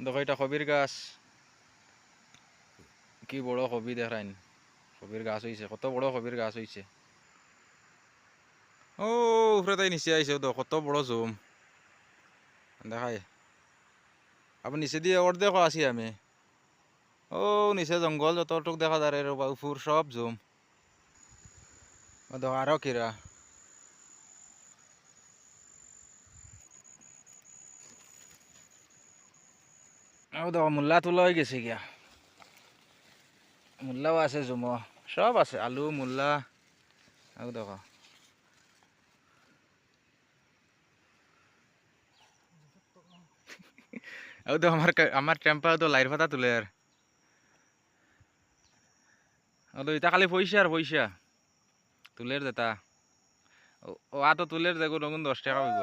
দেখো এটা কবির গাছ, কি বড় কবি দেখাইন। কবির গাছ হইছে, কত বড় কবির গাছ হইছে। ও উপরে তাই নিচে আইছে, তো কত বড় জুম দেখাই। আপনি নিচে দিয়ে ওর দেখো আসি আমি। ও নিচে জঙ্গল যতটুক দেখা যায় রে, উপর সব জুম। দেখো আরো কিরা। ও দেখো মূল্লা তোলা হয়ে গেছে গিয়া, মূল্লাও আছে জুম, সব আছে আলু মূল্লা। ও দেখো ও দেখো আমার টেম্পার তো লাইট ফাটা তুলে আর। ও তো এটা খালি পয়সা আর পয়সা তুলের দেতা। ও আ তো তুলের দেখো 10 টাকা হইব।